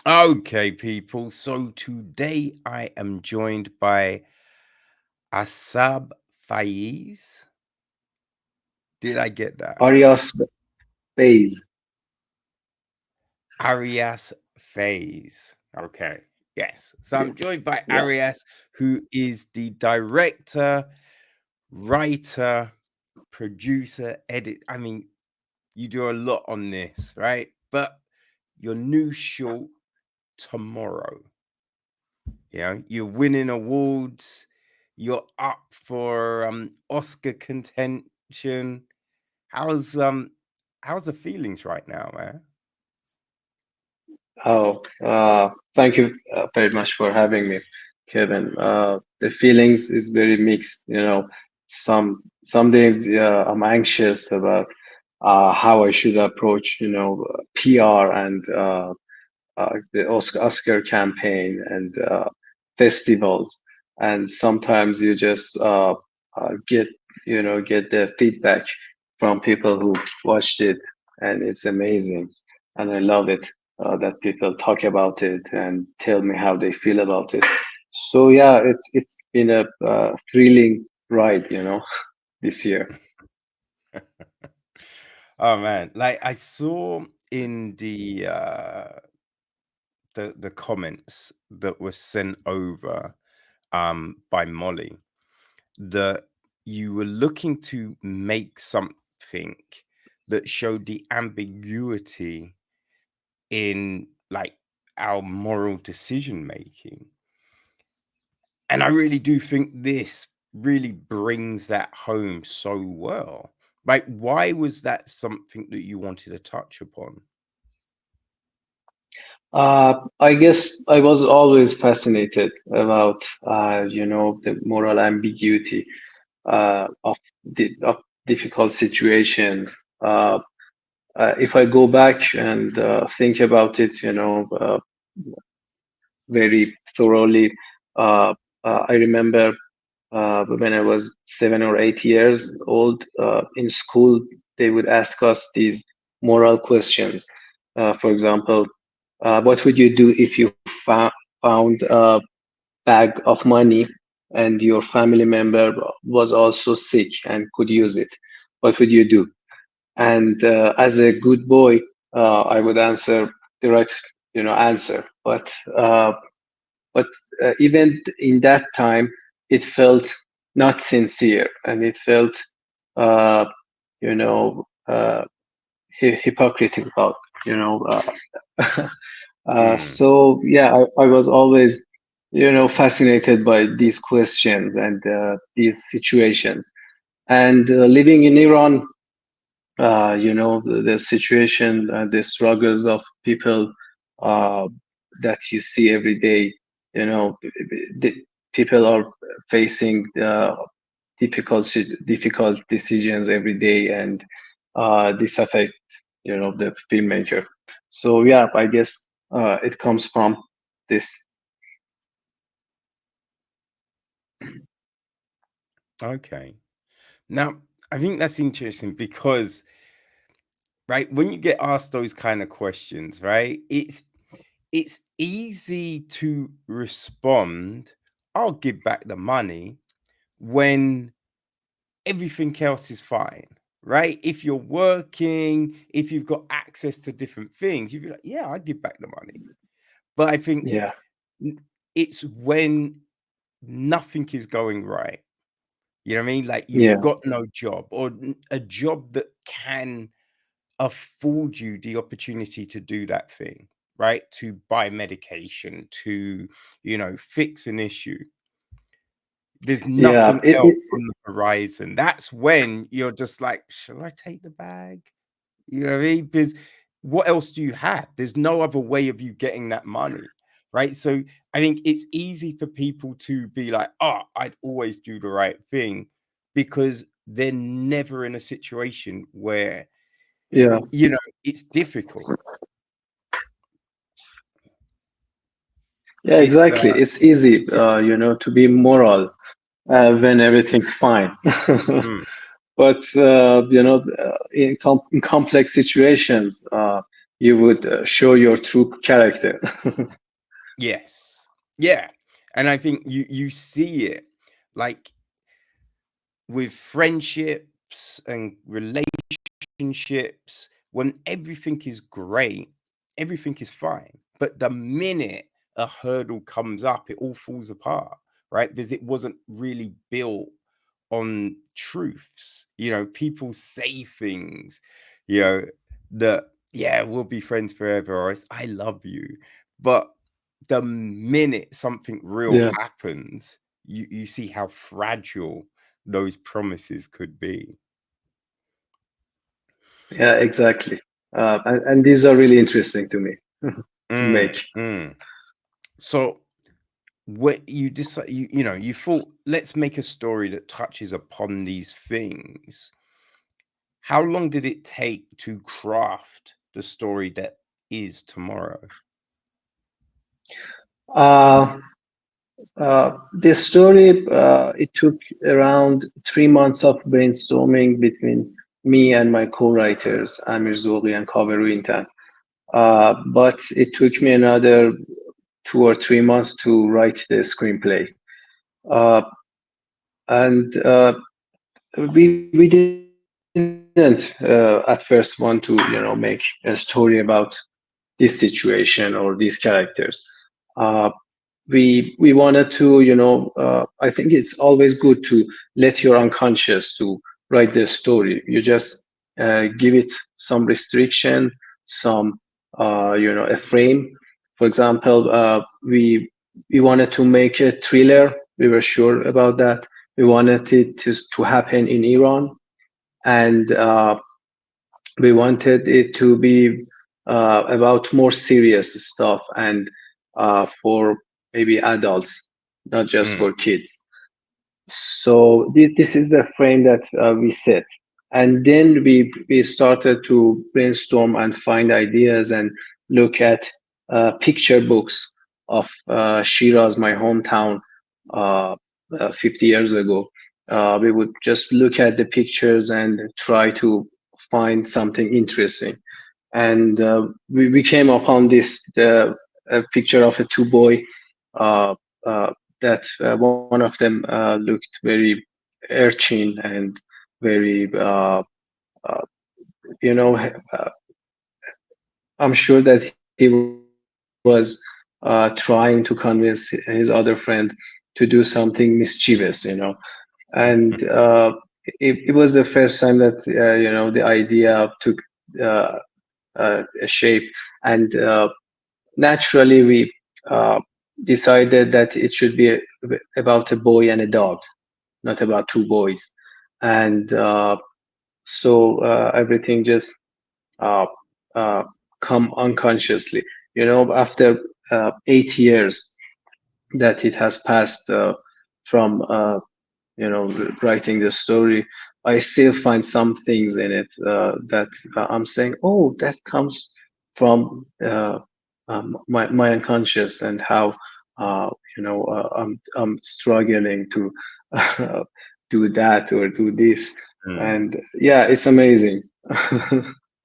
Okay, people. So today I am joined by Asab Faiz. Did I get that? Aryasb Feiz. Aryas Feiz. Okay. Yes. So Yeah, I'm joined by yeah. Aryas, who is the director, writer, producer, edit. I mean, you do a lot on this, right? But your new short tomorrow. You're winning awards. You're up for Oscar contention. How's um how's the feelings right now, man? Oh, thank you very much for having me, Kevin. The feelings is very mixed. Some days I'm anxious about how I should approach, PR and the Oscar campaign and festivals. And sometimes you just get, get the feedback from people who watched it, and it's amazing. And I love it that people talk about it and tell me how they feel about it. So yeah, it's been a thrilling ride, this year. Oh man, like I saw in the comments that were sent over by Molly that you were looking to make something that showed the ambiguity in like our moral decision making. And I really do think this really brings that home so well. Like, why was that something that you wanted to touch upon? I guess I was always fascinated about, the moral ambiguity of difficult situations. If I go back and think about it, very thoroughly, uh, I remember when I was 7 or 8 years old in school, they would ask us these moral questions. For example, what would you do if you found a bag of money and your family member was also sick and could use it? What would you do? And as a good boy, I would answer the right, answer. But even in that time, it felt not sincere, and it felt, uh, you know, hypocritical. You know, Mm, so yeah, I was always, fascinated by these questions and these situations. And living in Iran, the situation, the struggles of people uh, that you see every day. The people are facing difficult decisions every day, and this affects, the filmmaker. So yeah, I guess it comes from this. okay. Now, I think that's interesting because, right, when you get asked those kind of questions, right, it's easy to respond, I'll give back the money when everything else is fine, right? If you're working, if you've got access to different things, you'd be like, yeah, I give back the money. But I think Yeah, n- it's when nothing is going right. You know what I mean? Like you've yeah, got no job or a job that can afford you the opportunity to do that thing, right? To buy medication, to, fix an issue. There's yeah. nothing It, else it, on the horizon. That's when you're just like, should I take the bag? You know what I mean? Because what else do you have? There's no other way of you getting that money, right? So I think it's easy for people to be like, oh, I'd always do the right thing because they're never in a situation where, yeah, it's difficult. yeah. It's Exactly. It's easy, to be moral when everything's fine. mm, But in complex situations, you would show your true character. Yes. Yeah. And I think you see it like with friendships and relationships, when everything is great, everything is fine. But the minute a hurdle comes up, it all falls apart, right? Because it wasn't really built on truths. People say things, you know, that, yeah, we'll be friends forever, or it's, I love you. But the minute something real Yeah, happens, you see how fragile those promises could be. yeah, exactly. And these are really interesting to me to Mm, make. mm. So what you decide, you thought, let's make a story that touches upon these things. How long did it take to craft the story that is tomorrow? Uh, this story, it took around 3 months of brainstorming between me and my co-writers, Amir Zoghi and Kaveru. But it took me another 2 or 3 months to write the screenplay. Uh, and we didn't at first want to make a story about this situation or these characters. Uh, we wanted to I think it's always good to let your unconscious to write the story. You just give it some restrictions, some a frame. For example, we wanted to make a thriller. We were sure about that. We wanted it to happen in Iran, and we wanted it to be about more serious stuff and for maybe adults, not just Mm, for kids. So this is the frame that we set, and then we started to brainstorm and find ideas and look at picture books of Shiraz, my hometown, uh, 50 years ago. We would just look at the pictures and try to find something interesting, and we came upon this a picture of a two boy uh, that one of them looked very urchin and very you know uh, I'm sure that he was trying to convince his other friend to do something mischievous. And it was the first time that the idea took uh, a shape, and naturally we uh, decided that it should be about a boy and a dog, not about two boys. And so everything just uh, uh, come unconsciously. After 8 years that it has passed from writing the story, I still find some things in it that I'm saying, oh, that comes from my unconscious, and how I'm struggling to do that or do this. mm, And yeah, it's amazing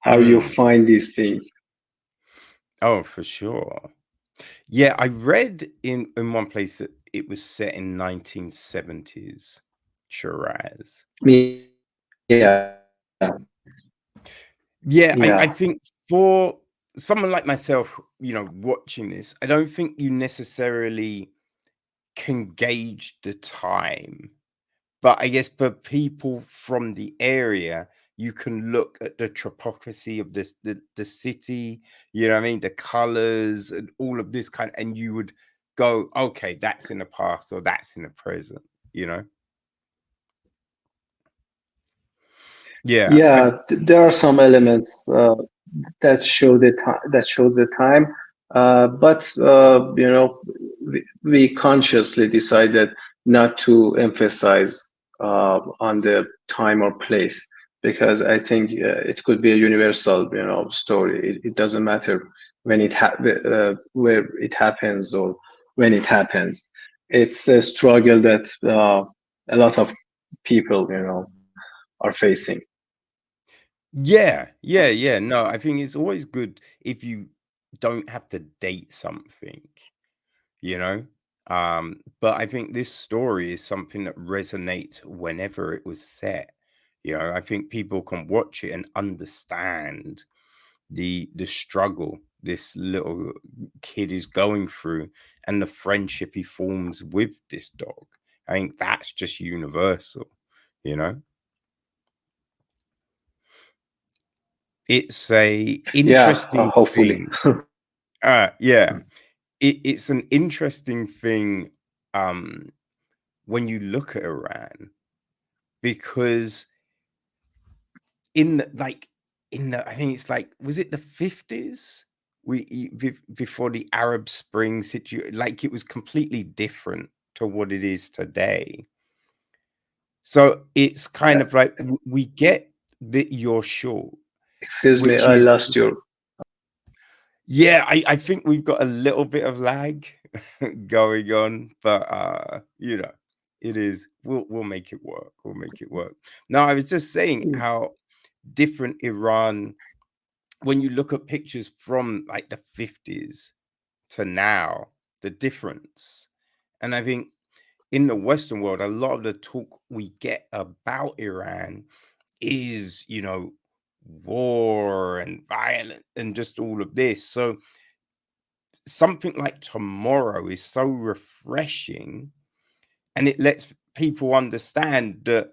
how you mm. find these things. Oh, for sure. Yeah, I read in one place that it was set in 1970s, Shiraz. Yeah, Yeah, I yeah, think for someone like myself, watching this, I don't think you necessarily can gauge the time. But I guess for people from the area, you can look at the topography of the city, you know what I mean? The colors and all of this and you would go, okay, that's in the past or that's in the present, you know? Yeah. yeah. There are some elements that show the time, that shows the time, but we consciously decided not to emphasize on the time or place, because I think it could be a universal story. It doesn't matter when where it happens or when it happens. It's a struggle that a lot of people are facing. Yeah, yeah, yeah. No, I think it's always good if you don't have to date something, you know? But I think this story is something that resonates whenever it was set. I think people can watch it and understand the struggle this little kid is going through and the friendship he forms with this dog. I think that's just universal, you know? It's a Yeah, interesting hopefully. thing. Yeah. It's an interesting thing um when you look at Iran because in the, like in the I think it's like was it the 50s before the Arab Spring situation, like it was completely different to what it is today. So it's kind of like we get that you're short, Excuse me, which I is lost your. yeah, I think we've got a little bit of lag going on, but it is we'll make it work. We'll make it work. No, I was just saying how different Iran when you look at pictures from like the 50s to now, the difference. And I think in the Western world, a lot of the talk we get about Iran is, war and violence and just all of this. So something like Tomorrow is so refreshing and it lets people understand that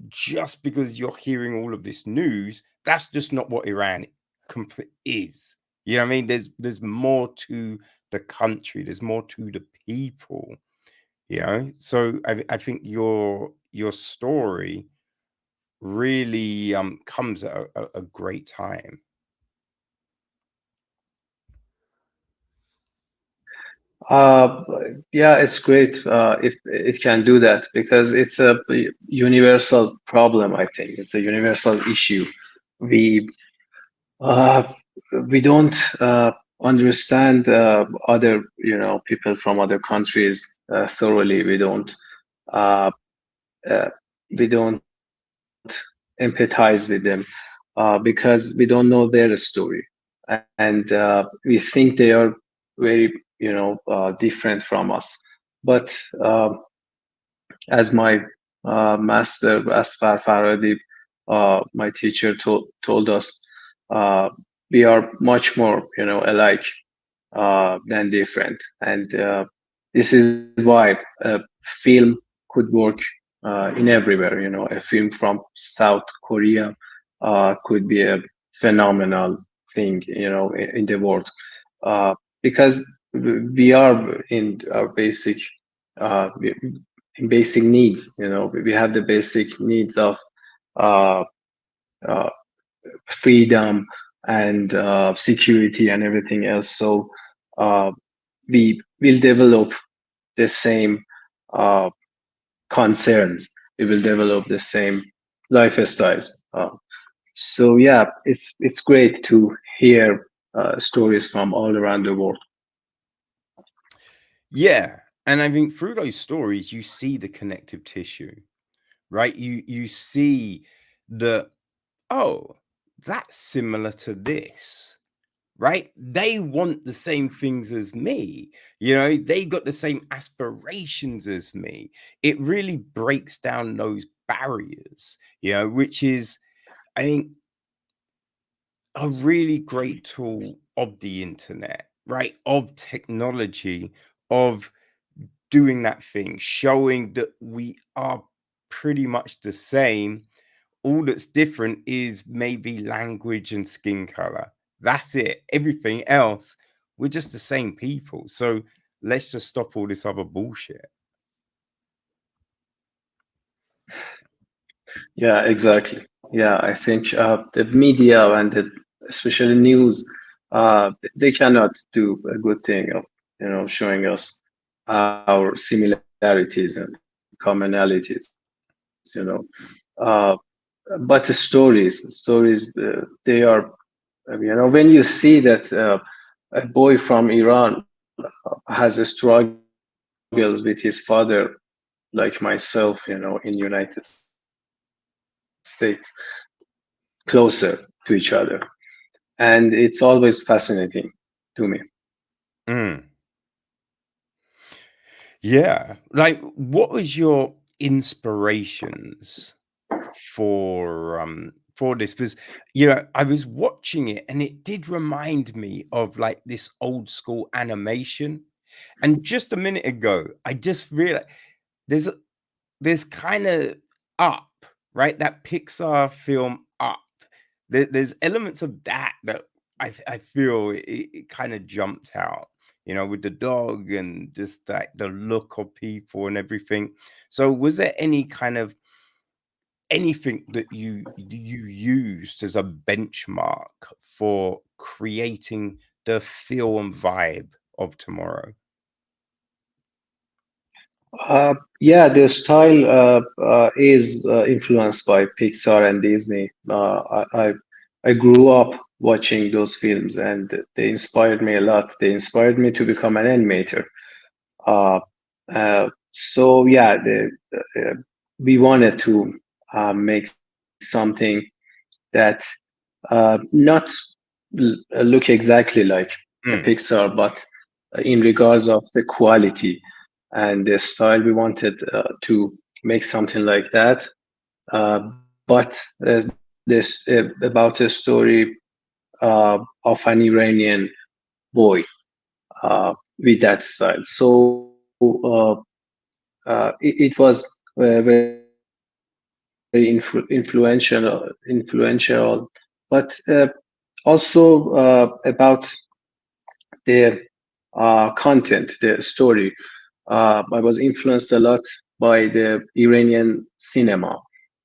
just because you're hearing all of this news, that's just not what Iran is. You know what I mean? There's more to the country, there's more to the people, So I think your story really comes at a great time. Uh, yeah, it's great if it can do that because it's a universal problem. I think it's a universal issue. We uh, we don't understand other people from other countries thoroughly. Uh, uh, we don't empathize with them because we don't know their story, and we think they are very different from us. But as my master Asfar Faradi, my teacher told us, uh, we are much more alike than different, and this is why a film could work in everywhere. A film from South Korea could be a phenomenal thing, in the world, uh, because we are in our uh, in basic needs. We have the basic needs of uh, uh, freedom and security and everything else. So uh, we will develop the same uh, concerns. We will develop the same lifestyles. So yeah, it's great to hear stories from all around the world. Yeah. And I think through those stories, you see the connective tissue, right? You see the oh, that's similar to this, right? They want the same things as me. They got the same aspirations as me. It really breaks down those barriers, which is, I think, a really great tool of the internet, right? Of technology, of doing that thing, showing that we are pretty much the same. All that's different is maybe language and skin color. That's it. Everything else, we're just the same people. So let's just stop all this other bullshit. Yeah, exactly. Yeah, I think the media and especially news, they cannot do a good thing of showing us our similarities and commonalities. Uh, but stories, they are when you see that a boy from Iran has struggles with his father, like myself, in United States, closer to each other, and it's always fascinating to me. Mm. Yeah. Like, what was your inspirations for this? Because I was watching it and it did remind me of like this old school animation. And just a minute ago, I just realized there's there's kind of Up, right? That Pixar film Up. There's elements of that I feel it kind of jumped out, with the dog and just like the look of people and everything. So, was there any kind of anything that you used as a benchmark for creating the feel and vibe of tomorrow? Yeah, the style is influenced by Pixar and Disney. I grew up watching those films, and they inspired me a lot. They inspired me to become an animator. Uh, so yeah, we wanted to make something that not look exactly like a Mm, Pixar, but in regards of the quality and the style, we wanted to make something like that. But this about a story of an Iranian boy with that style. So it was very influential, but also about the content, the story. I was influenced a lot by the Iranian cinema.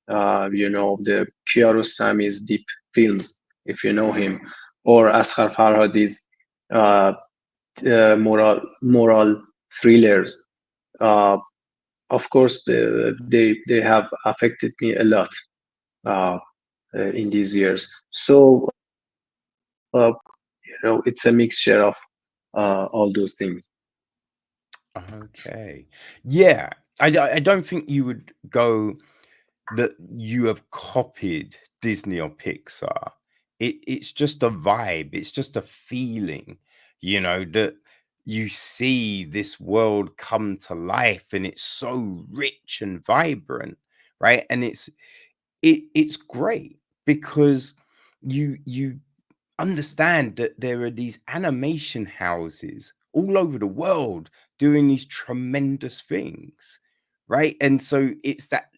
The Kiarostami's deep films, if you know him, or Asghar Farhadi's uh, moral thrillers. Uh, of course, they have affected me a lot uh, in these years. So it's a mixture of all those things. okay. Yeah. I don't think you would go that you have copied Disney or Pixar. It's just a vibe, it's just a feeling, that you see this world come to life and it's so rich and vibrant, right? And it's great because you understand that there are these animation houses all over the world doing these tremendous things, right? And so it's that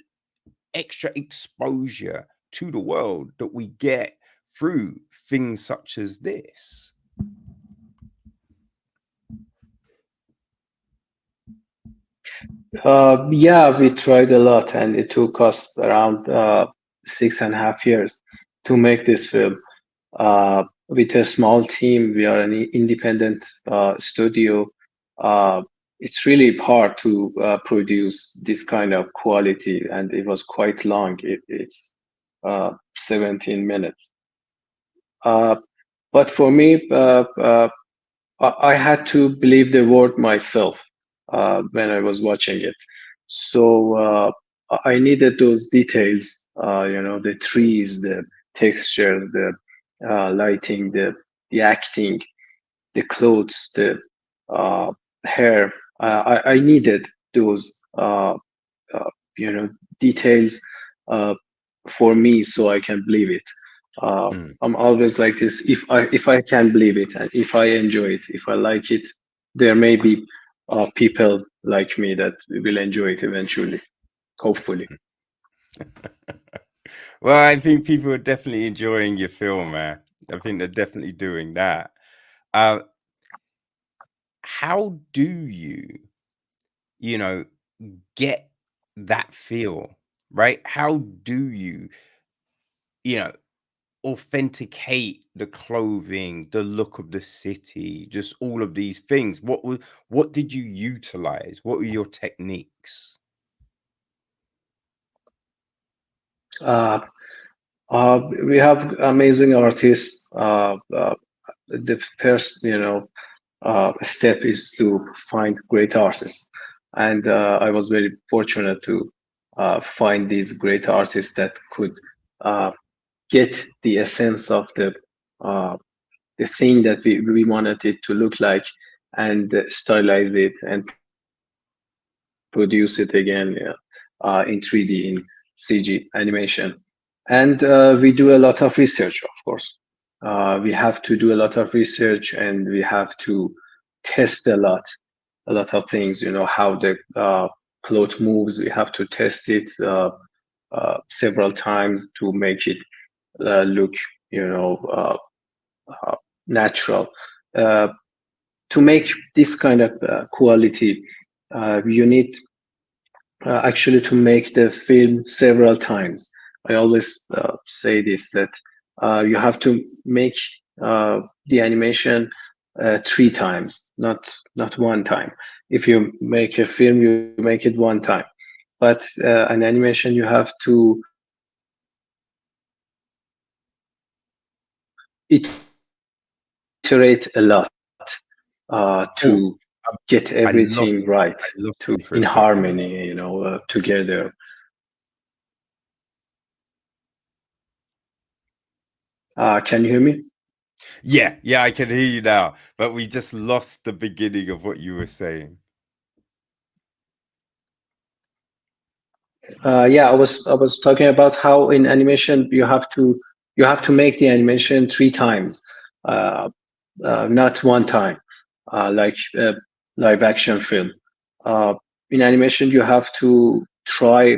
extra exposure to the world that we get through things such as this. Yeah, we tried a lot, and it took us around 6.5 years to make this film. With a small team, we are an independent studio. Uh, it's really hard to produce this kind of quality, and it was quite long. It's 17 minutes. Uh, but for me, I had to believe the word myself when I was watching it. So I needed those details, the trees, the textures, the lighting, the acting, the clothes, the uh, hair. I needed those, uh, you know, details uh, for me so I can believe it. Mm. I'm always like this. If I can believe it and if I enjoy it, if I like it, there may be people like me that will enjoy it eventually. Hopefully. Well, I think people are definitely enjoying your film, man. I think they're definitely doing that. Uh, how do you know, get that feel, right? How do you know, authenticate the clothing, the look of the city, just all of these things? What did you utilize? What were your techniques? Uh, we have amazing artists. The first, step is to find great artists, and I was very fortunate to find these great artists that could uh, get the essence of uh, the thing that we wanted it to look like, and stylize it and produce it again in 3D, in CG animation. And we do a lot of research, of course. We have to do a lot of research, and we have to test a lot of things. You know how the cloth moves. We have to test it several times to make it look, you know, natural. Uh, to make this kind of quality, you need actually to make the film several times. I always say this, that you have to make the animation three times, not one time. If you make a film, you make it one time, but an animation you have to iterate a lot to Oh, get I everything lost right, I to lost in you for a second. harmony, together. Can you hear me? Yeah, yeah, I can hear you now, but we just lost the beginning of what you were saying. Yeah, I was talking about how in animation you have to make the animation three times, uh, not one time, like live action film. Uh, in animation, you have to try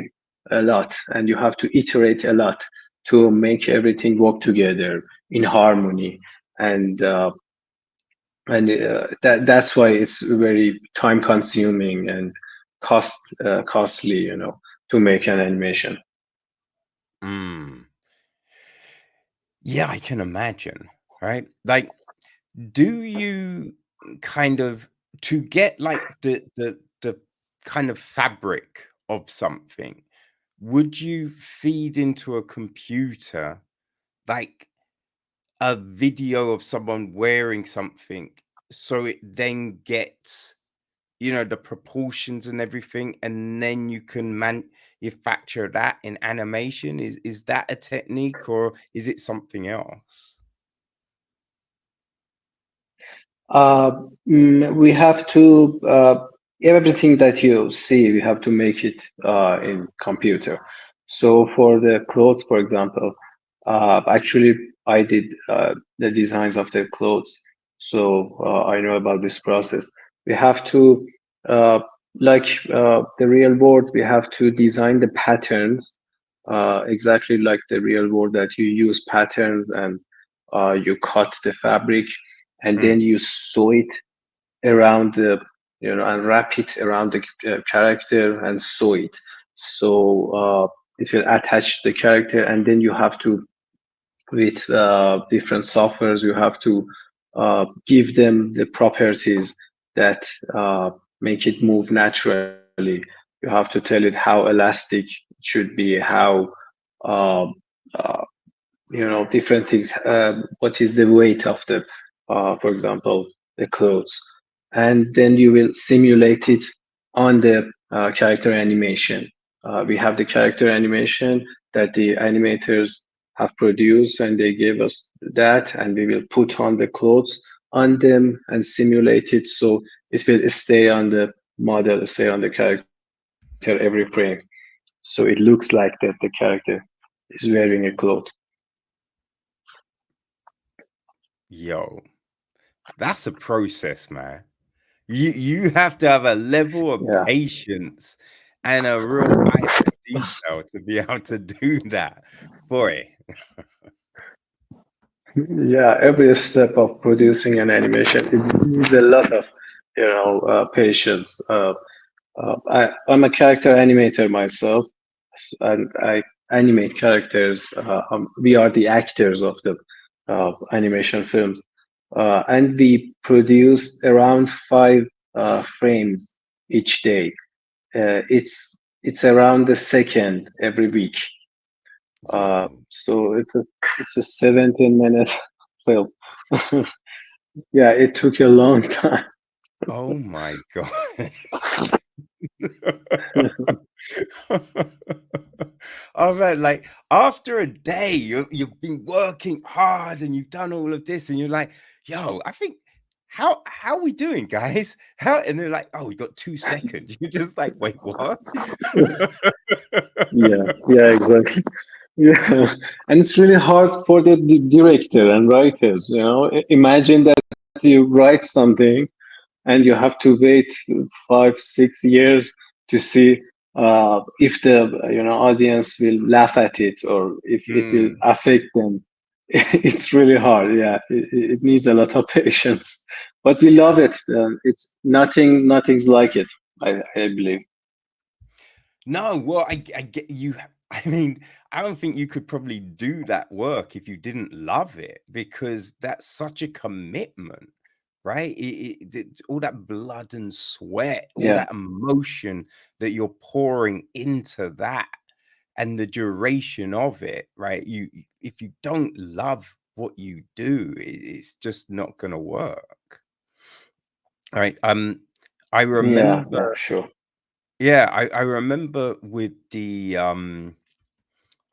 a lot, and you have to iterate a lot to make everything work together in harmony, and that's why it's very time consuming and costly, to make an animation. Mm. Yeah, I can imagine, right? Like, do you kind of to get like the kind of fabric of something, would you feed into a computer like a video of someone wearing something so it then gets, the proportions and everything, and then you can manufacture that in animation? Is that a technique, or is it something else? Uh, we have to everything that you see, we have to make it in computer. So for the clothes, for example, actually I did the designs of the clothes, so I know about this process. We have to, uh, like the real world, we have to design the patterns exactly like the real world, that you use patterns, and you cut the fabric, and then Mm. you sew it around and wrap it around the character and sew it, so it will attach the character. And then you have to, with different softwares, you have to give them the properties that make it move naturally. You have to tell it how elastic it should be, how uh, uh, different things, what is the weight of the for example, the clothes. And then you will simulate it on the character animation. We have the character animation that the animators have produced, and they gave us that, and we will put on the clothes on them and simulate it, so it will stay on the model, stay on the character every frame, so it looks like that the character is wearing a cloth. Yo, that's a process, man. You have to have a level of Yeah. patience and a real eye for detail to be able to do that. Boy. Yeah, every step of producing an animation, it needs a lot of patience. I'm a character animator myself, and I animate characters. We are the actors of the animation films, and we produce around 5 frames each day. It's around a second every week. Yo. So it's a 17-minute film. Yeah, it took a long time. Oh my god. Oh man, like after a day, you've been working hard and you've done all of this, and you're like, yo, I think how are we doing, guys? How and they're like, oh, we got 2 seconds. You're just like, wait, what? Yeah, yeah, exactly. Yeah, and it's really hard for the director and writers. Imagine that you write something and you have to wait 5, 6 years to see if the audience will laugh at it or if it will Mm, affect them. It's really hard. Yeah, it needs a lot of patience, but we love yeah. it. It's nothing's like it. I believe. No, well, I get you. I mean, I don't think you could probably do that work if you didn't love it because that's such a commitment, right? All that blood and sweat, all Yeah, that emotion that you're pouring into that, and the duration of it, right? If you don't love what you do, it's just not going to work, right? I yeah, yeah, remember, sure. yeah, I remember with the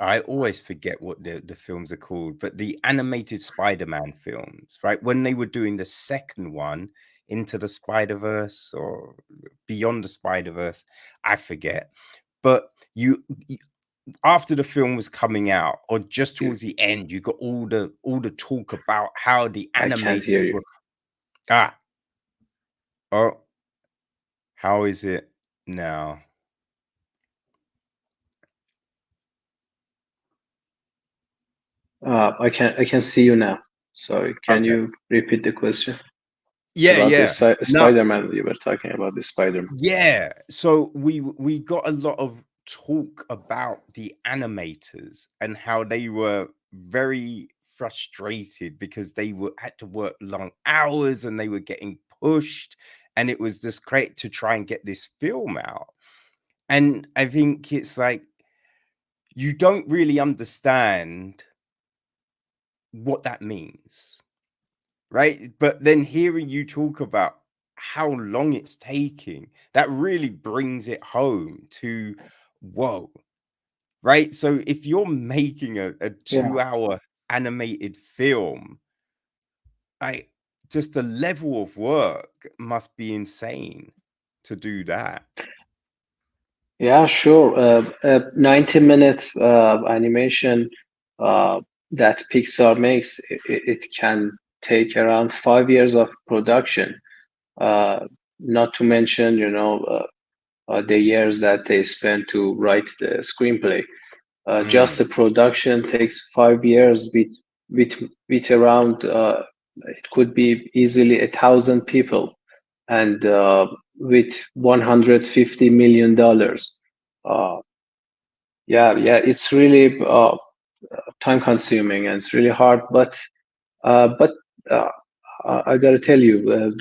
I always forget what the films are called, but the animated Spider-Man films, right? When they were doing the second one, Into the Spider-Verse or Beyond the Spider-Verse, I forget. But after the film was coming out, or just towards the end, you got all the talk about how the I can't animators hear you. were ah oh how is it now? I can see you now. Sorry, can Okay. you repeat the question Yeah, about the yeah. No, Spider-Man? You were talking about the Spider-Man. yeah, so we got a lot of talk about the animators and how they were very frustrated because they were had to work long hours and they were getting pushed, and it was just great to try and get this film out. And I think it's like you don't really understand what that means, right? But then hearing you talk about how long it's taking, that really brings it home to whoa, right? So if you're making a Yeah. 2 hour animated film, I just the level of work must be insane to do that. Yeah, sure. 90 minutes animation that Pixar makes, it can take around 5 years of production. Not to mention, the years that they spent to write the screenplay. Just Mm, the production takes 5 years with around it could be easily 1,000 people and with $150 million. Uh, yeah, yeah, it's really time consuming and it's really hard. But uh, I gotta tell you,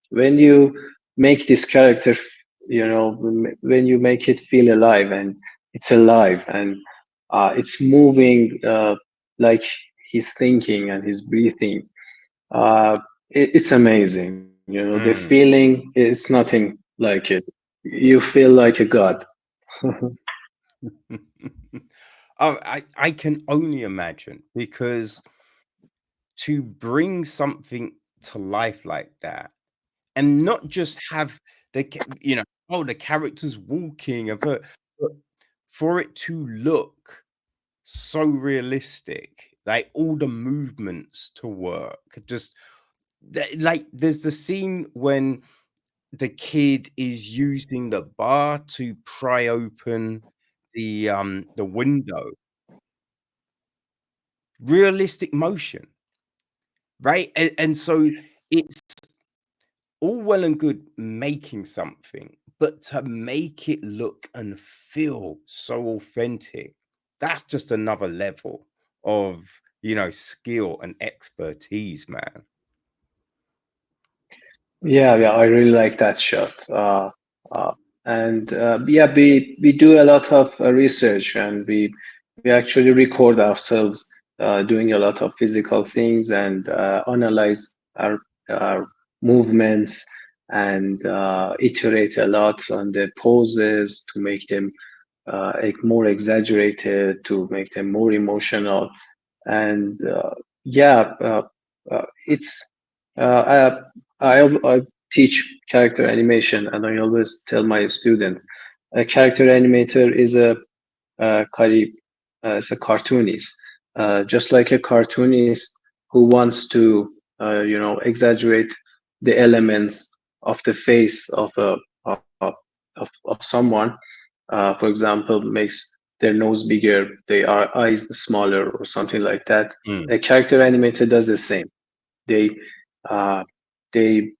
when you make this character, when you make it feel alive and it's alive and it's moving like he's thinking and he's breathing, it's amazing. The mm. feeling, it's nothing like it. You feel like a god. Oh, I can only imagine because to bring something to life like that and not just have oh, the characters walking, but for it to look so realistic, like all the movements to work, just like there's the scene when the kid is using the bar to pry open the window, realistic motion, right? And so it's all well and good making something, but to make it look and feel so authentic, that's just another level of, skill and expertise, man. Yeah, yeah, I really like that shot. Uh, and yeah, we do a lot of research and we actually record ourselves doing a lot of physical things and analyze our movements and iterate a lot on the poses to make them more exaggerated, to make them more emotional. And yeah, it's uh, I teach character animation, and I always tell my students, a character animator is a cartoonist, just like a cartoonist who wants to exaggerate the elements of the face of someone. For example, makes their nose bigger, their eyes smaller, or something like that. Mm, A character animator does the same. They uh, they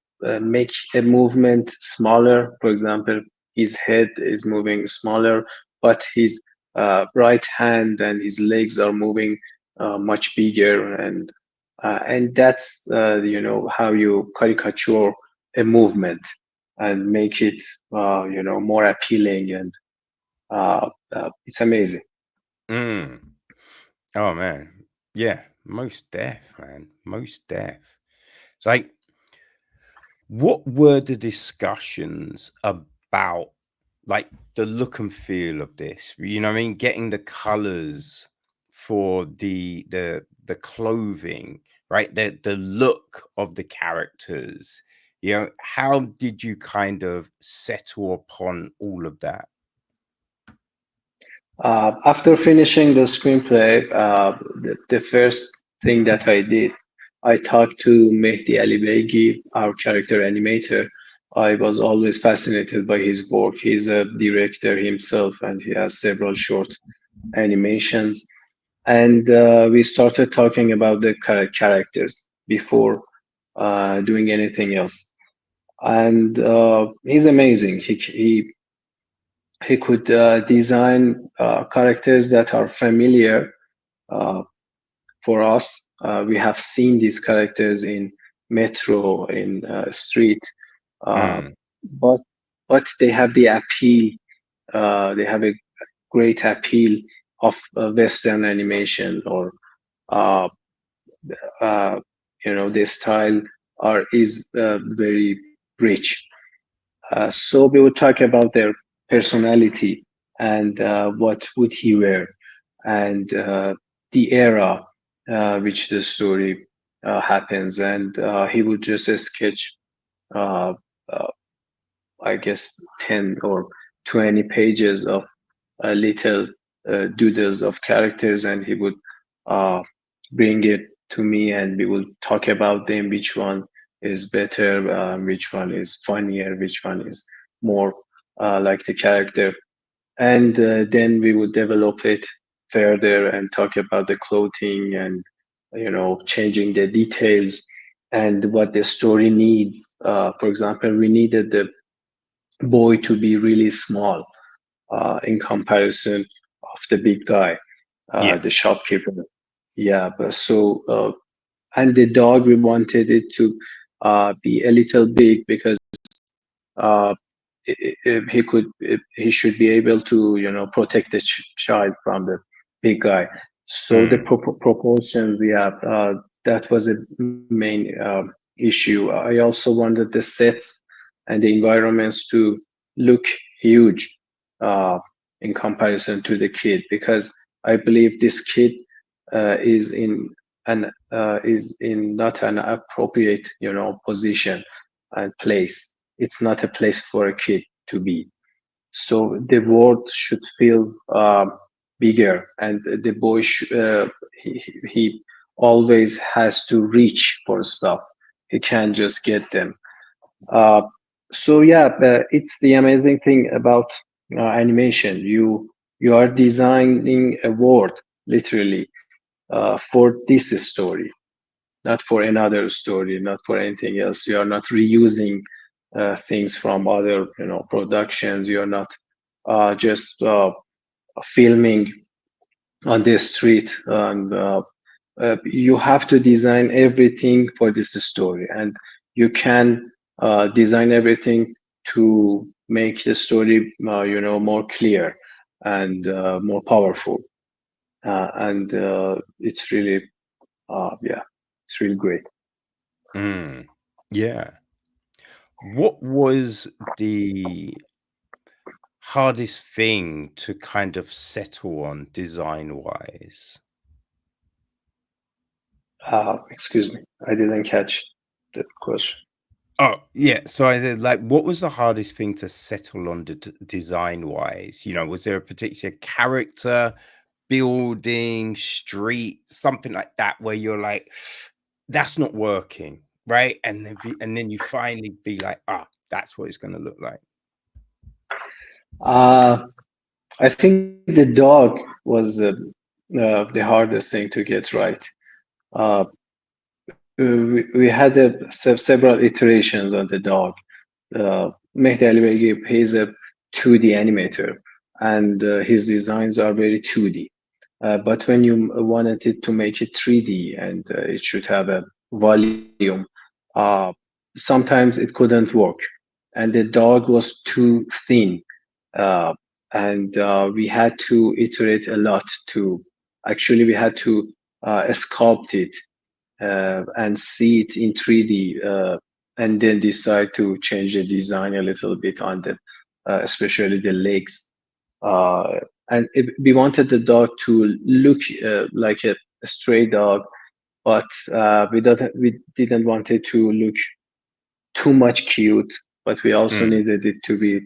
make a movement smaller. For example, his head is moving smaller, but his right hand and his legs are moving much bigger, and that's how you caricature a movement and make it more appealing, and it's amazing. mm. Oh man, yeah, most deaf, man, most deaf. It's like, what were the discussions about, like the look and feel of this? You know what I mean? Getting the colors for the clothing, right? The look of the characters. You know, how did you kind of settle upon all of that? After finishing the screenplay, the first thing that I did, I talked to Mehdi Ali Begi, our character animator. I was always fascinated by his work. He's a director himself, and he has several short animations. And we started talking about the characters before doing anything else. And he's amazing. He could design characters that are familiar uh, for us. We have seen these characters in Metro, in Street, uh, Mm, but they have the appeal. They have a great appeal of Western animation, or uh, uh, the style is very rich. So we would talk about their personality, and what would he wear, and the era which the story happens, and he would just sketch, uh, uh, I guess, 10 or 20 pages of little doodles of characters, and he would uh, bring it to me, and we will talk about them, which one is better, which one is funnier, which one is more like the character. And then we would develop it further and talk about the clothing, and changing the details and what the story needs. For example, we needed the boy to be really small in comparison of the big guy, the yes. shopkeeper. Yeah, but and the dog, we wanted it to be a little big, because uh, he should be able to protect the child from the big guy. So the Mm, proportions, yeah, that was a main issue. I also wanted the sets and the environments to look huge uh, in comparison to the kid, because I believe this kid is in not an appropriate position and place. It's not a place for a kid to be. So the world should feel bigger, and the boy he always has to reach for stuff. He can't just get them. uh, so yeah, it's the amazing thing about animation. You are designing a world, literally, for this story, not for another story, not for anything else. You are not reusing things from other productions. You are not just filming on the street, and you have to design everything for this story, and you can design everything to make the story more clear and more powerful, and it's really yeah, it's really great. mm, yeah. What was the hardest thing to kind of settle on design wise? Excuse me, I didn't catch the question. Oh, yeah. So I said, like, what was the hardest thing to settle on design wise? You know, was there a particular character, building, street, something like that, where you're like, that's not working, right? And then you finally be like, ah, that's what it's going to look like. Uh, I think the dog was the hardest thing to get right. Uh, we had several iterations on the dog. Mehdi Ali he's a 2D animator, and his designs are very 2D. But when you wanted it to make it 3D and it should have a volume, uh, sometimes it couldn't work. And the dog was too thin. Uh, and we had to iterate a lot to actually, we had to sculpt it and see it in 3D, and then decide to change the design a little bit on the, especially the legs. We wanted the dog to look like a stray dog, but we didn't want it to look too much cute, but we also Mm, needed it to be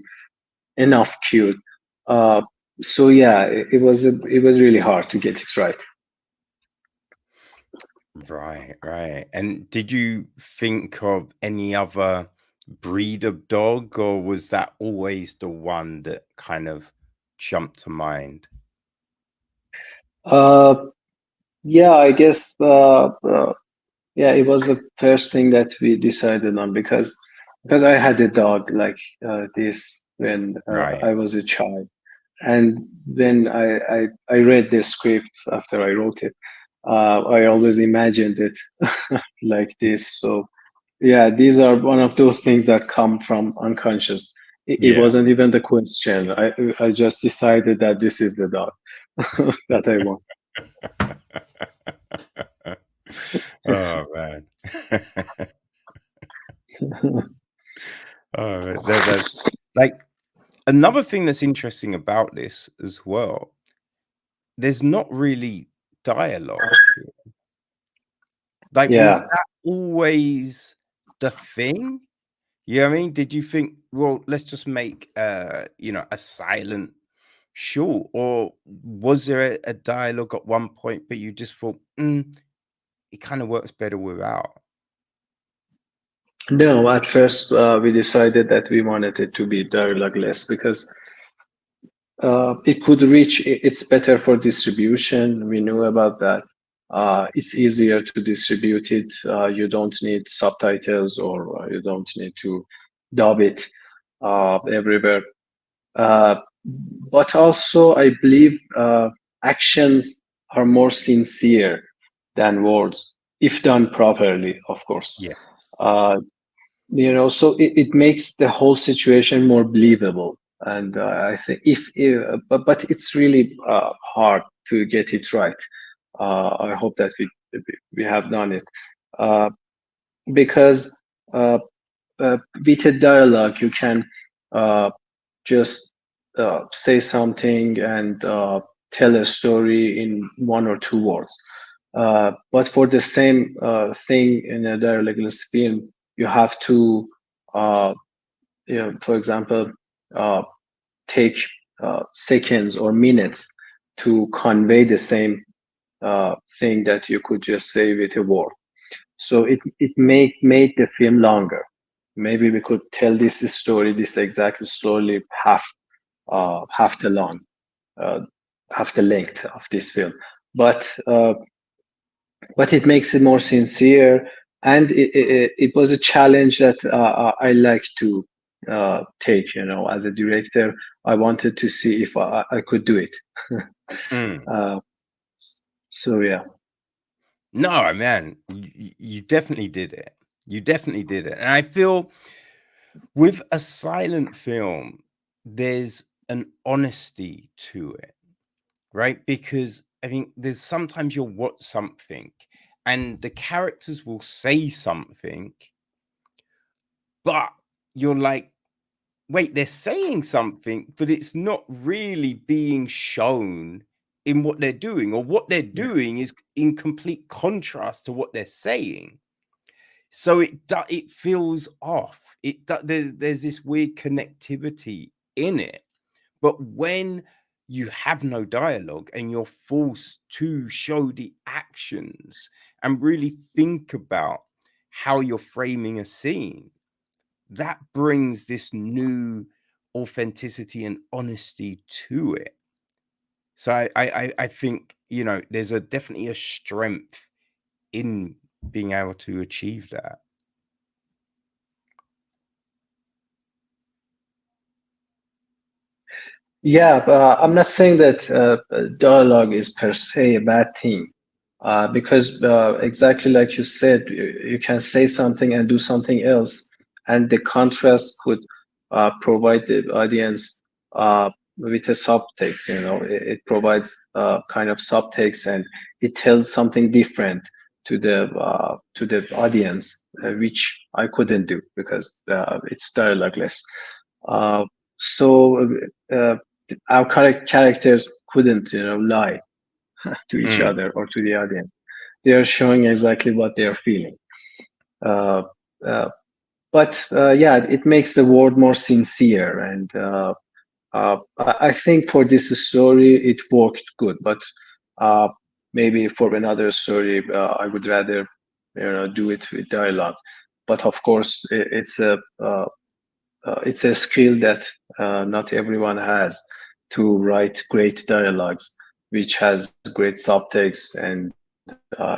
enough cute. Uh, so yeah, it was really hard to get it right. right, right. And did you think of any other breed of dog, or was that always the one that kind of jumped to mind? Uh, yeah, I guess yeah, it was the first thing that we decided on because I had a dog like this when Right. I was a child, and when I read the script after I wrote it, I always imagined it like this. So yeah, these are one of those things that come from unconscious. It Yeah. wasn't even the question. I just decided that this is the dog that I want. Oh man. Oh, that's like another thing that's interesting about this as well. There's not really dialogue here. Like, was Yeah. that always the thing? You know what I mean? Did you think, well, let's just make a silent short, or was there a dialogue at one point, but you just thought, it kind of works better without? No, at first we decided that we wanted it to be dialogueless because it could reach, it's better for distribution. We knew about that. It's easier to distribute it. You don't need subtitles or you don't need to dub it everywhere. Uh, but also, I believe actions are more sincere than words if done properly, of course. Yes. Uh, so it makes the whole situation more believable, and I think if but it's really hard to get it right. I hope that we have done it, uh, because uh, with a dialogue you can uh, just say something and tell a story in 1 or 2 words, but for the same thing in a dialogueless film, you have to, uh, for example, uh, take seconds or minutes to convey the same thing that you could just say with a word. So it made the film longer. Maybe we could tell this story, this exact story, half the long, uh, half the length of this film. But it makes it more sincere, and it was a challenge that I like to take. As a director, I wanted to see if I could do it. Mm. uh, so yeah. No, man, you definitely did it. You definitely did it. And I feel with a silent film, there's an honesty to it, right? Because I think there's sometimes you'll watch something and the characters will say something, but you're like, wait, they're saying something, but it's not really being shown in what they're doing, or what they're Yeah. doing is in complete contrast to what they're saying. So it feels off. There's this weird connectivity in it. But when you have no dialogue and you're forced to show the actions and really think about how you're framing a scene, that brings this new authenticity and honesty to it. So I think, there's a definitely a strength in being able to achieve that. Yeah, but I'm not saying that dialogue is per se a bad thing, because exactly like you said, you can say something and do something else, and the contrast could provide the audience with a subtext. It provides kind of subtext, and it tells something different to the audience, which I couldn't do because it's dialogueless. Uh, so. Our characters couldn't, lie to each Mm. other or to the audience. They are showing exactly what they are feeling. Uh, uh, but yeah, it makes the world more sincere, and I think for this story it worked good. But uh, maybe for another story, I would rather, do it with dialogue. But of course, it's a skill that not everyone has, to write great dialogues, which has great subtext, and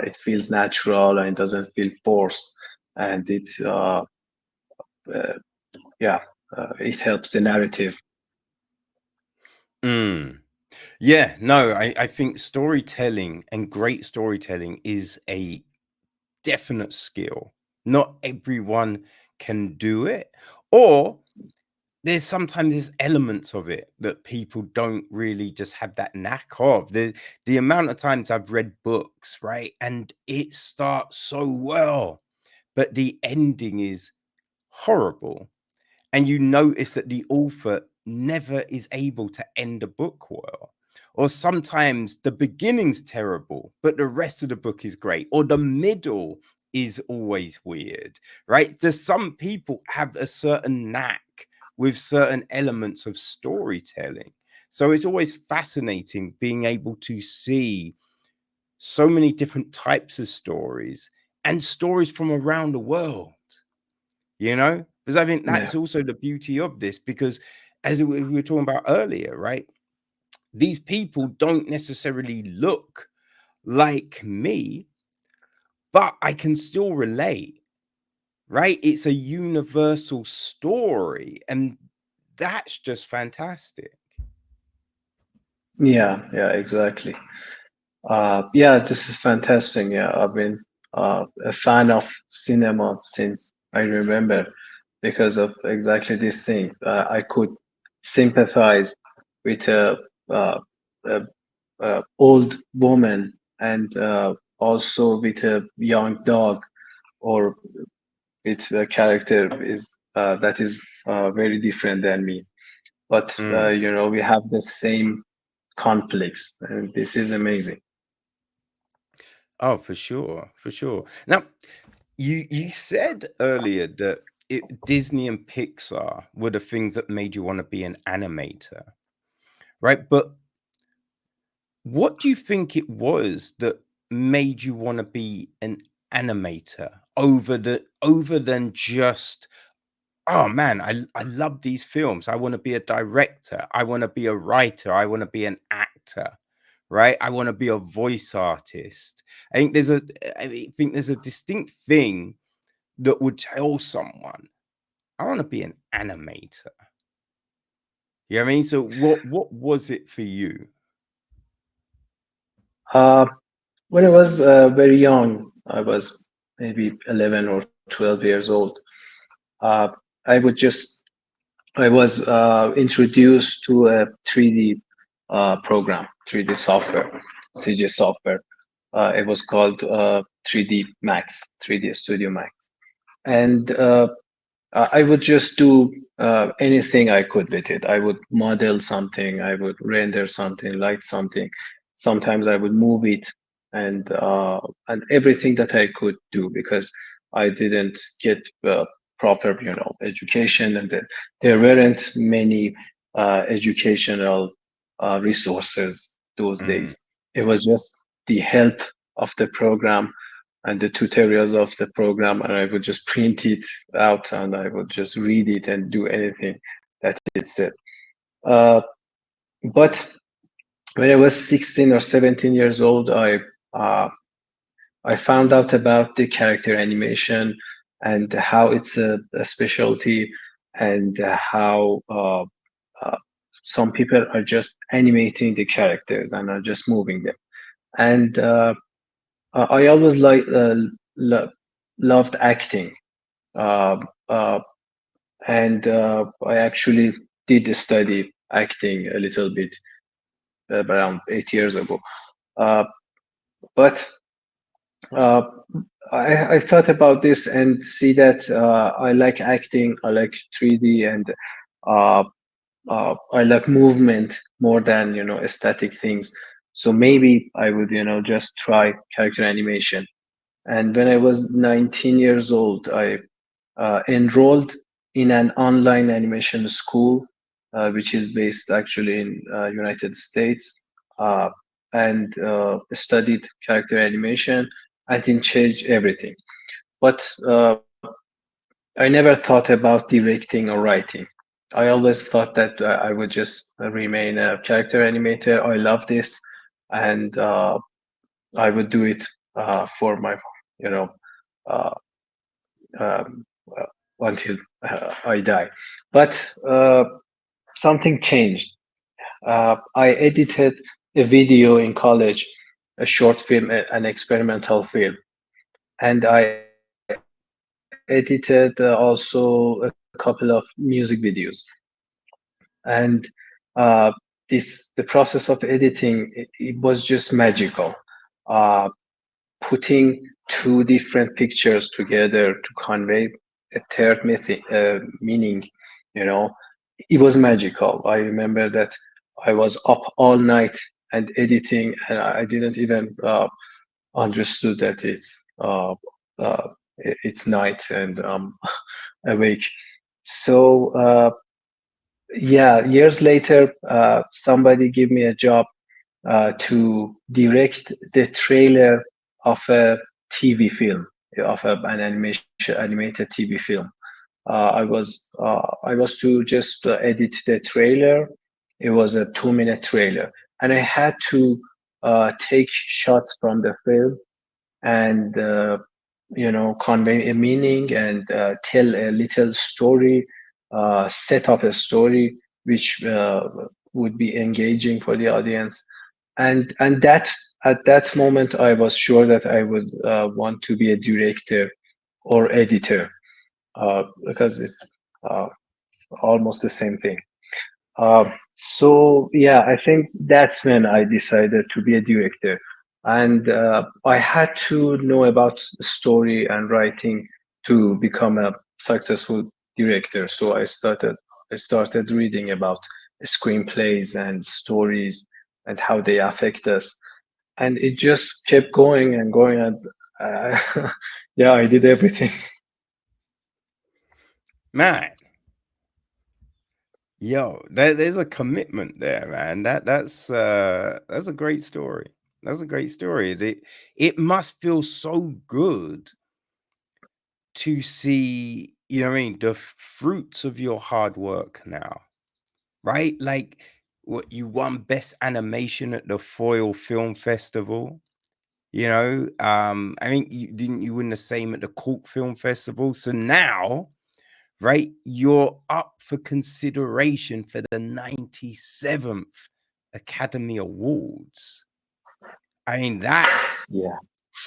it feels natural and it doesn't feel forced, and uh, yeah, it helps the narrative. Mm. Yeah, no, I think storytelling and great storytelling is a definite skill. Not everyone can do it, or there's elements of it that people don't really just have that knack of. The amount of times I've read books, right, and it starts so well, but the ending is horrible, and you notice that the author never is able to end a book well. Or sometimes the beginning's terrible, but the rest of the book is great. Or the middle is always weird, right? Does some people have a certain knack with certain elements of storytelling? So it's always fascinating being able to see so many different types of stories and stories from around the world, because I think Yeah, that's also the beauty of this, because as we were talking about earlier, right, these people don't necessarily look like me, but I can still relate, right? It's a universal story, and that's just fantastic. yeah, exactly. Yeah, this is fantastic. Yeah, I've been a fan of cinema since I remember, because of exactly this thing. I could sympathize with uh, a, a old woman, and also with a young dog, or with a character is that is very different than me. But Mm. we have the same conflicts, and this is amazing. Oh, for sure, for sure. Now, you said earlier that Disney and Pixar were the things that made you want to be an animator, right? But what do you think it was that made you want to be an animator over than just, oh man, I love these films. I want to be a director. I want to be a writer. I want to be an actor, right? I want to be a voice artist. I think there's a I think there's a distinct thing that would tell someone, I want to be an animator. You know what I mean? So what was it for you? Uh, when I was very young, I was maybe 11 or 12 years old. Uh, I would just, I was introduced to a 3D program, 3D software, CG software. It was called 3D Max, 3D Studio Max. And I would just do anything I could with it. I would model something, I would render something, light something. Sometimes I would move it, and everything that I could do, because I didn't get proper, education, and there weren't many educational resources those Mm, days. It was just the help of the program and the tutorials of the program, and I would just print it out and I would just read it and do anything that it said. Uh, but when I was 16 or 17 years old, uh, I found out about the character animation and how it's a specialty, and how some people are just animating the characters and are just moving them. And I always lo- loved acting. Uh, uh, and I actually did study acting a little bit around 8 years ago. Uh, but uh, I thought about this and see that I like acting, I like 3D, and uh, I like movement more than aesthetic things. So maybe I would just try character animation. And when I was 19 years old, I enrolled in an online animation school, which is based actually in United States, uh, and studied character animation, and it changed everything. But I never thought about directing or writing. I always thought that I would just remain a character animator. I love this, and I would do it for my, you know, uh, um, uh, until I die. But something changed. I edited a video in college, a short film, an experimental film, and I edited also a couple of music videos. And the process of editing, it was just magical. Uh, Putting two different pictures together to convey a third meaning, you know, it was magical. I remember that I was up all night and editing, and I didn't even understood that it's night and awake. So yeah, years later, somebody gave me a job to direct the trailer of a TV film, of an animated TV film. I was to just edit the trailer. It was a 2 minute trailer, and I had to take shots from the film and convey a meaning and tell a little story, set up a story which would be engaging for the audience, and that at that moment I was sure that I would want to be a director or editor, because it's uh, almost the same thing. So yeah, I think that's when I decided to be a director, and I had to know about story and writing to become a successful director. So I started reading about screenplays and stories and how they affect us, and it just kept going and going. And yeah, I did everything. man, yo, there's a commitment there, man. That's a great story. That's a great story. It must feel so good to see, you know what I mean, the fruits of your hard work now, right? Like what you won best animation at the Foil Film Festival. I think you win the same at the Cork Film Festival. So now, right, you're up for consideration for the 97th Academy Awards. I mean, that's Yeah.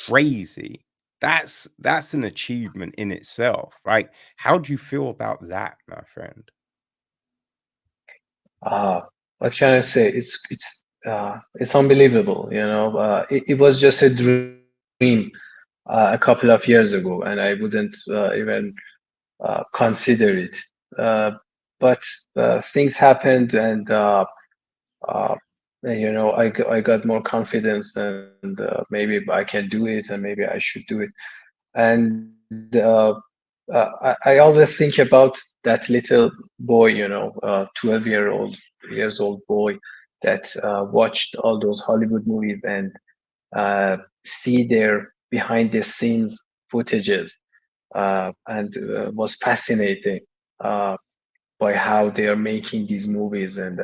crazy. That's an achievement in itself, right? How do you feel about that, my friend? uh, what can I say? It's unbelievable. It was just a dream a couple of years ago, and I wouldn't even consider it. Uh, but things happened, and uh, I got more confidence, and maybe I can do it, and maybe I should do it. And I always think about that little boy, 12 years old boy that watched all those Hollywood movies and see their behind the scenes footages, and was fascinating uh, by how they are making these movies, and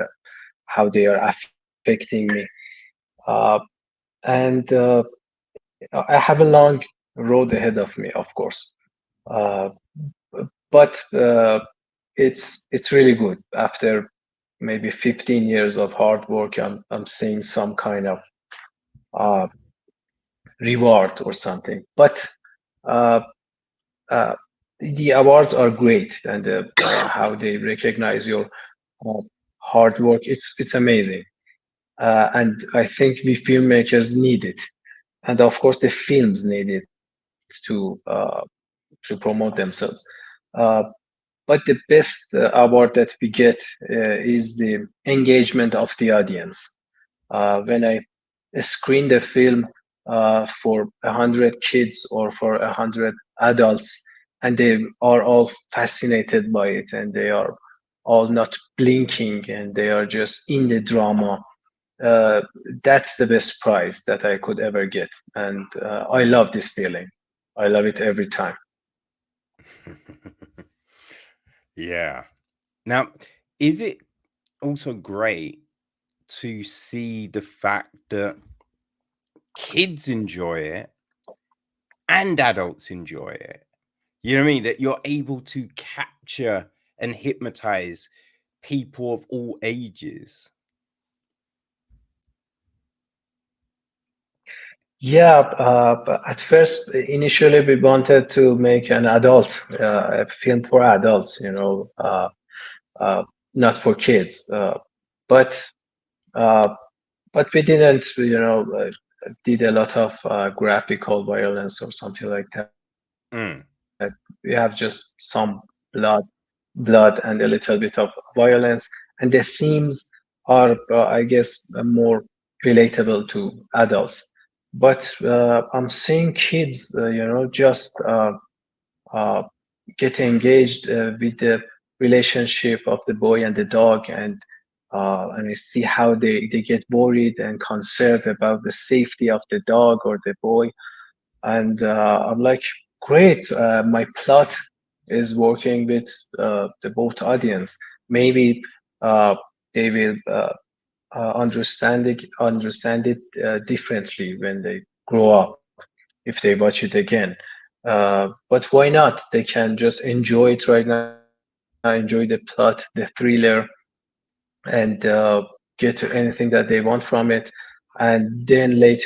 how they are affecting me. Uh, and I have a long road ahead of me, of course. Uh, but it's really good. After maybe 15 years of hard work, I'm seeing some kind of uh, reward or something. But uh, uh, the awards are great, and how they recognize your uh, hard work. It's amazing, and I think we filmmakers need it, and of course the films need it to promote themselves. Uh, but the best award that we get is the engagement of the audience. When I screen the film for 100 kids or for 100 adults, and they are all fascinated by it, and they are all not blinking, and they are just in the drama. Uh, that's the best prize that I could ever get, and I love this feeling. I love it every time. Yeah. Now, is it also great to see the fact that kids enjoy it and adults enjoy it? You know what I mean? That you're able to capture and hypnotize people of all ages. Yeah, but at first, initially, we wanted to make an a film for adults, uh, not for kids. But uh, but we didn't, did a lot of graphical violence or something like that. We have Mm, just some blood, blood, and a little bit of violence, and the themes are, I guess, more relatable to adults. But I'm seeing kids, just uh, get engaged with the relationship of the boy and the dog, and I see how they get worried and concerned about the safety of the dog or the boy. And I'm like, great, my plot is working with the both audience. Maybe uh, they will understand it differently when they grow up, if they watch it again. But why not? They can just enjoy it right now, enjoy the plot, the thriller, and get anything that they want from it. And then later,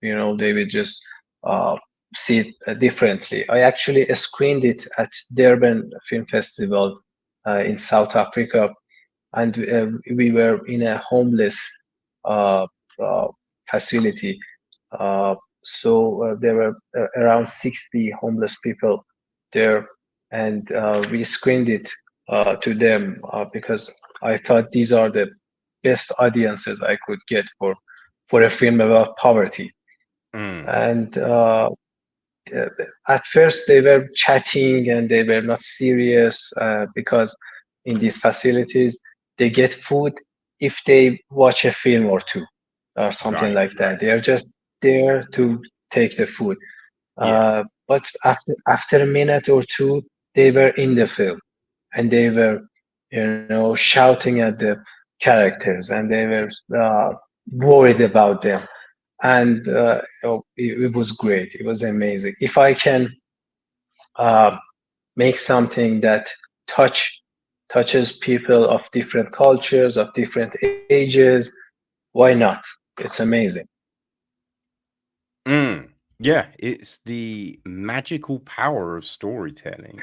they will just uh, see it differently. I actually screened it at Durban Film Festival in South Africa, and we were in a homeless uh, uh, facility. So there were around 60 homeless people there, and we screened it to them because I thought these are the best audiences I could get for a film about poverty. mm, And uh, at first they were chatting and they were not serious because in these facilities they get food if they watch a film or two or something right. like that. They are just there to take the food. Yeah. But after a minute or two, they were in the film, and they were, shouting at the characters, and they were worried about them. And it was great. It was amazing. If I can uh, make something that touch touches people of different cultures, of different ages, why not? It's amazing. Mm. Yeah. It's the magical power of storytelling,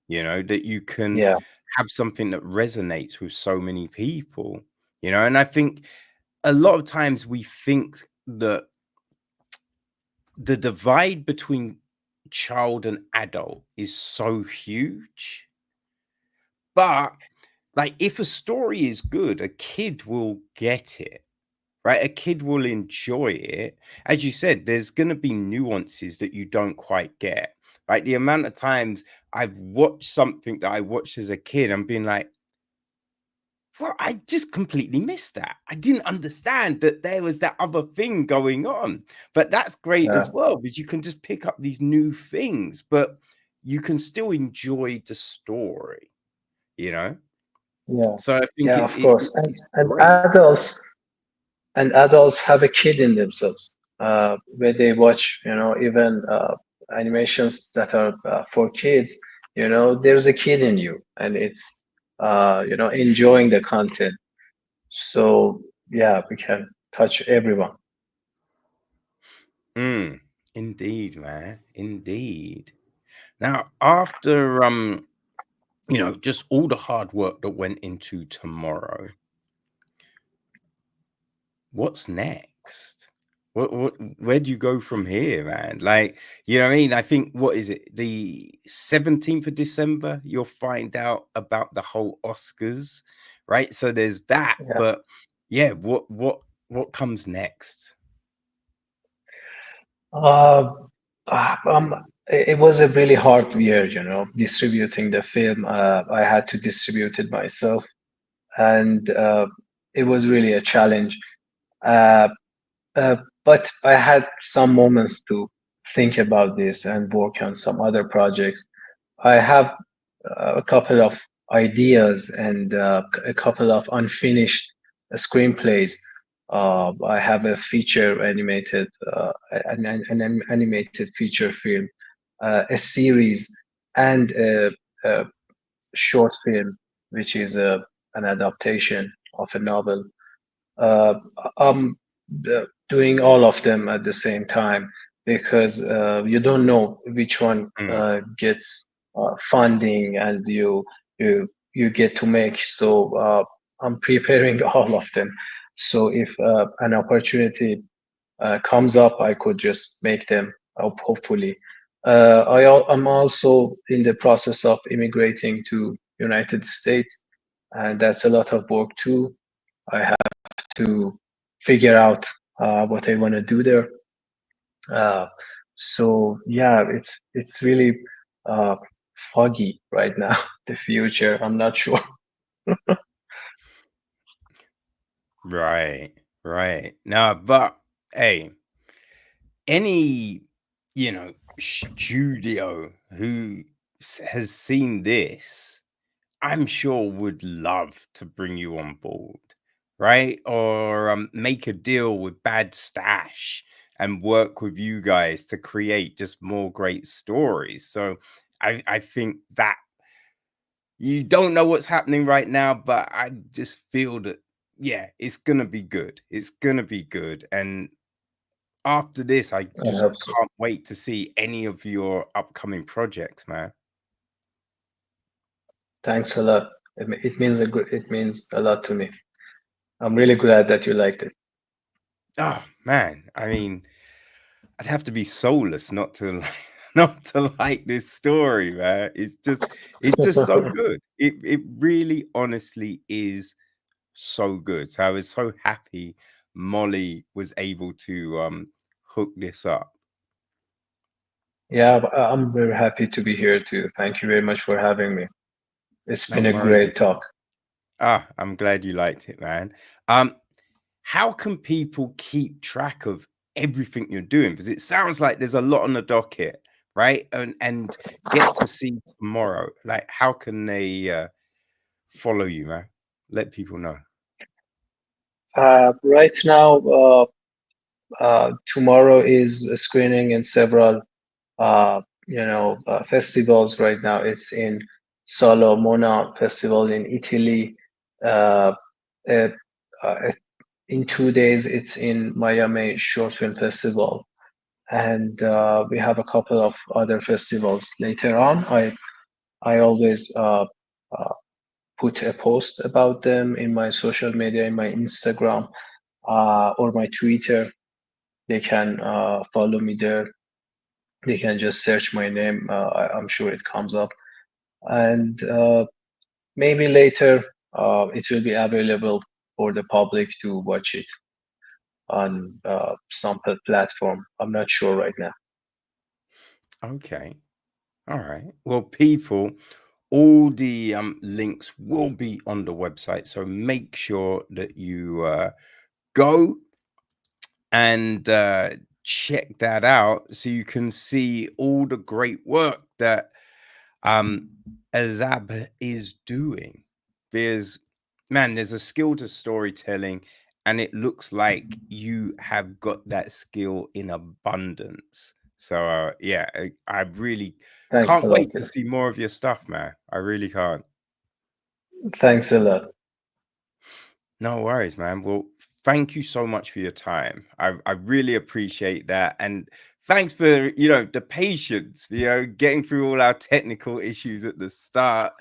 that you can Yeah. have something that resonates with so many people, and I think a lot of times we think that the divide between child and adult is so huge. But like if a story is good, a kid will get it, right? A kid will enjoy it. As you said, there's going to be nuances that you don't quite get. Like the amount of times I've watched something that I watched as a kid and been like, well, I just completely missed that. I didn't understand that there was that other thing going on. But that's great Yeah, as well, because you can just pick up these new things, but you can still enjoy the story, you know? yeah, So I think yeah, of course. it's And great. adults have a kid in themselves. Where they watch, even animations that are for kids. There's a kid in you, and it's enjoying the content. So yeah, we can touch everyone. Mm, indeed, man. Indeed. Now, after just all the hard work that went into tomorrow, what's next? Where do you go from here, man? Like, you know what I mean? I think what is it? The 17th of December, you'll find out about the whole Oscars, right? So there's that, Yeah. but yeah, what comes next? Uh, it was a really hard year, distributing the film. I had to distribute it myself, and it was really a challenge. Uh, but I had some moments to think about this and work on some other projects. I have a couple of ideas and a couple of unfinished screenplays. I have a feature animated, an animated feature film, a series, and a short film, which is an adaptation of a novel. uh, I'm doing all of them at the same time because you don't know which one Mm, gets funding and you get to make. So I'm preparing all of them. So if an opportunity comes up, I could just make them up, hopefully. I'm also in the process of immigrating to United States, and that's a lot of work too. I have to figure out what I want to do there. Uh, so yeah, it's really uh, foggy right now. The future, I'm not sure. right, right. Now, but hey, any studio who has seen this, I'm sure would love to bring you on board, right? Or make a deal with Bad Stash and work with you guys to create just more great stories. So I think that you don't know what's happening right now, but I just feel that yeah, it's gonna be good. It's gonna be good. And after this, I I just hope so. can't wait to see any of your upcoming projects, man. Thanks a lot. It means a lot to me. I'm really glad that you liked it. Oh man, I mean, I'd have to be soulless not to not to like this story, man. It's just so good. It really honestly is so good. So I was so happy Molly was able to hook this up. Yeah, I'm very happy to be here too. Thank you very much for having me. It's No been a worries. great talk. I'm glad you liked it, man. Um, how can people keep track of everything you're doing? Because it sounds like there's a lot on the docket, right? And get to see tomorrow. Like, how can they follow you, man? Let people know. Right now, tomorrow is a screening in several festivals. Right now it's in Solo Mona Festival in Italy. Uh, uh, uh, in 2 days, it's in Miami Short Film Festival, and we have a couple of other festivals later on. I always uh, put a post about them in my social media, in my Instagram or my Twitter. They can follow me there. They can just search my name. I'm sure it comes up, and maybe later it will be available for the public to watch it on some platform. I'm not sure right now. Okay. All right. Well, people, all the links will be on the website, so make sure that you go and check that out so you can see all the great work that um Azab is doing. Because man, there's a skill to storytelling, and it looks like you have got that skill in abundance. So yeah, I really Thanks a can't lot. wait to see more of your stuff, man. I really can't. Thanks a lot. No worries, man. Well, thank you so much for your time. I really appreciate that. And thanks for, the patience, getting through all our technical issues at the start.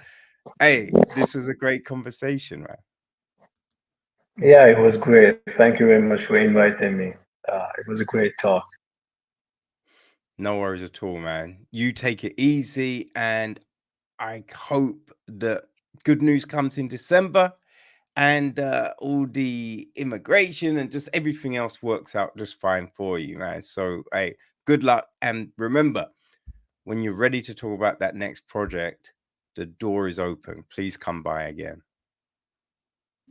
Hey, this was a great conversation, man. Yeah, it was great. Thank you very much for inviting me. It was a great talk. No worries at all, man. You take it easy, and I hope that good news comes in December, and all the immigration and just everything else works out just fine for you, man. So, hey, good luck. And remember, when you're ready to talk about that next project, the door is open. Please come by again.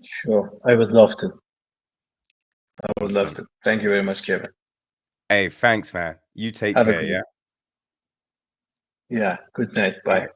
Sure, I would love to. I would love Awesome. to. Thank you very much, Kevin. Hey, thanks, man. You take Have a care. good, Yeah. yeah, good night. All Bye. right.